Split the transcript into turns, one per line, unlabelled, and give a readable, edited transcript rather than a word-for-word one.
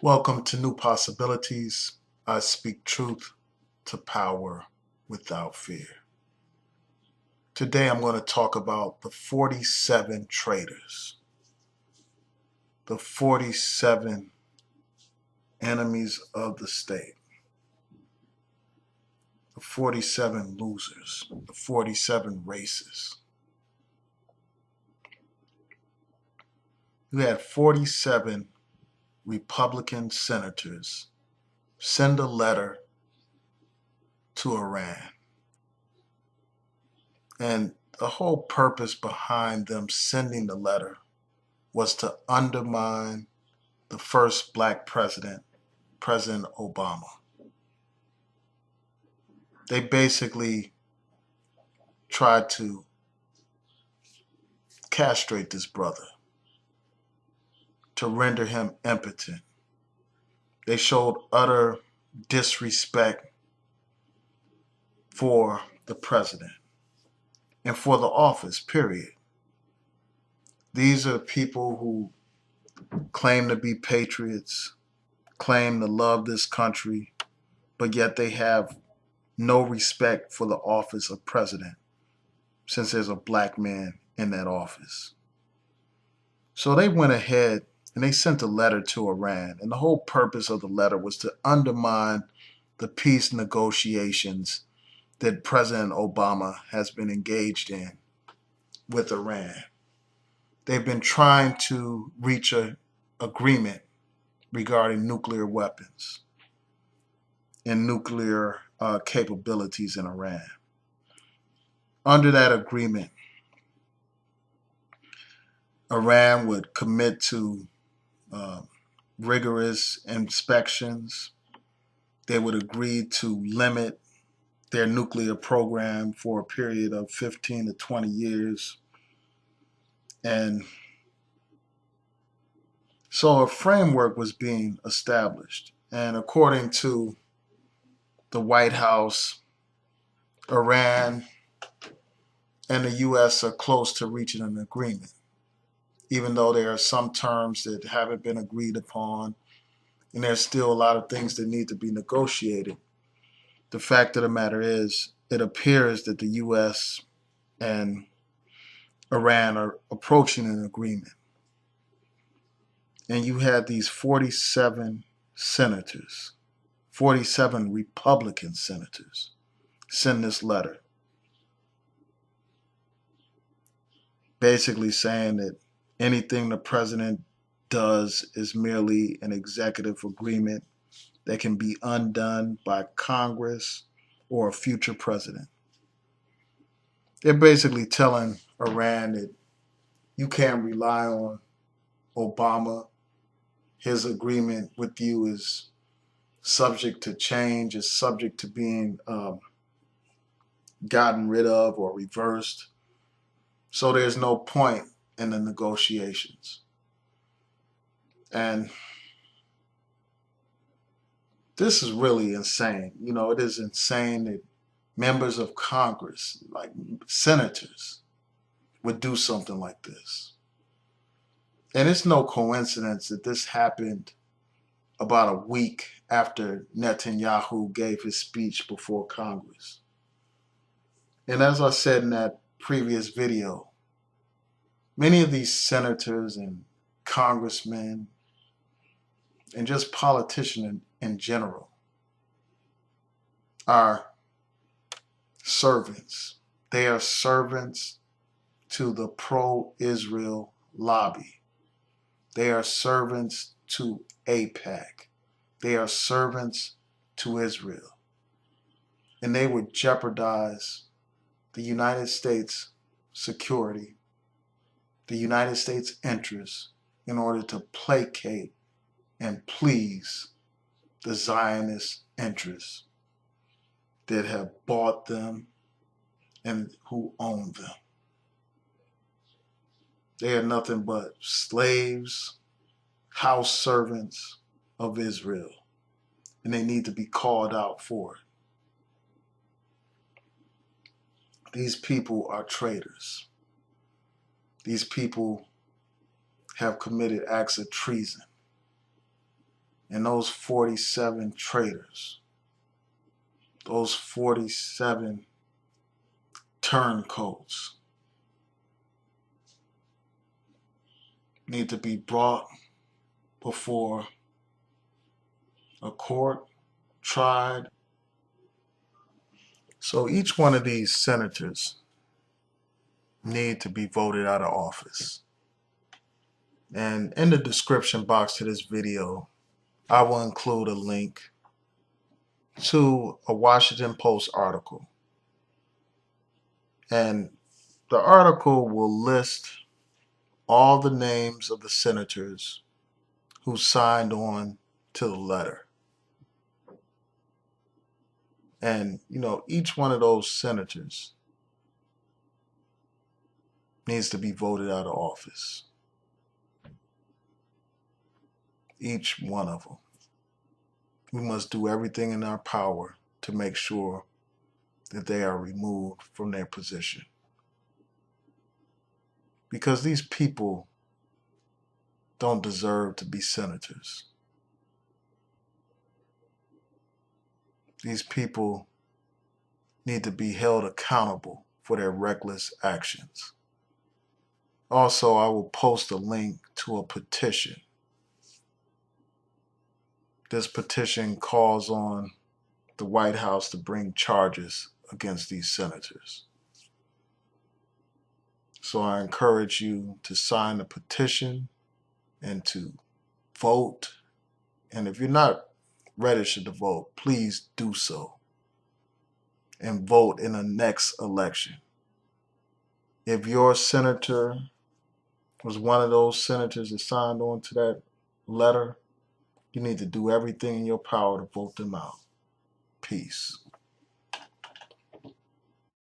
Welcome to New Possibilities. I speak truth to power without fear. Today I'm going to talk about the 47 traitors, the 47 enemies of the state, the 47 losers, the 47 races. You had 47 Republican senators send a letter to Iran. And the whole purpose behind them sending the letter was to undermine the first black president, President Obama. They basically tried to castrate this brother, to render him impotent. They showed utter disrespect for the president and for the office, period. These are people who claim to be patriots, claim to love this country, but yet they have no respect for the office of president since there's a black man in that office. So they went ahead and they sent a letter to Iran. And the whole purpose of the letter was to undermine the peace negotiations that President Obama has been engaged in with Iran. They've been trying to reach an agreement regarding nuclear weapons and nuclear capabilities in Iran. Under that agreement, Iran would commit to rigorous inspections. They would agree to limit their nuclear program for a period of 15 to 20 years. And so a framework was being established. And according to the White House, Iran and the U.S. are close to reaching an agreement, even though there are some terms that haven't been agreed upon, and there's still a lot of things that need to be negotiated. The fact of the matter is, it appears that the U.S. and Iran are approaching an agreement. And you had these 47 senators, 47 Republican senators, send this letter, basically saying that anything the president does is merely an executive agreement that can be undone by Congress or a future president. They're basically telling Iran that you can't rely on Obama. His agreement with you is subject to change, is subject to being gotten rid of or reversed. So there's no point in the negotiations. And this is really insane. You know, it is insane that members of Congress, like senators, would do something like this. And it's no coincidence that this happened about a week after Netanyahu gave his speech before Congress. And as I said in that previous video, many of these senators and congressmen and just politicians in general are servants. They are servants to the pro-Israel lobby. They are servants to AIPAC. They are servants to Israel. And they would jeopardize the United States security, the United States interests, in order to placate and please the Zionist interests that have bought them and who own them. They are nothing but slaves, house servants of Israel, and they need to be called out for it. These people are traitors. These people have committed acts of treason. And those 47 traitors, those 47 turncoats need to be brought before a court, tried. So each one of these senators need to be voted out of office. And in the description box to this video, I will include a link to a Washington Post article. And the article will list all the names of the senators who signed on to the letter. And, each one of those senators needs to be voted out of office. Each one of them. We must do everything in our power to make sure that they are removed from their position. Because these people don't deserve to be senators. These people need to be held accountable for their reckless actions. Also, I will post a link to a petition. This petition calls on the White House to bring charges against these senators. So I encourage you to sign the petition and to vote. And if you're not registered to vote, please do so. And vote in the next election. If your senator was one of those senators that signed on to that letter, you need to do everything in your power to vote them out. Peace.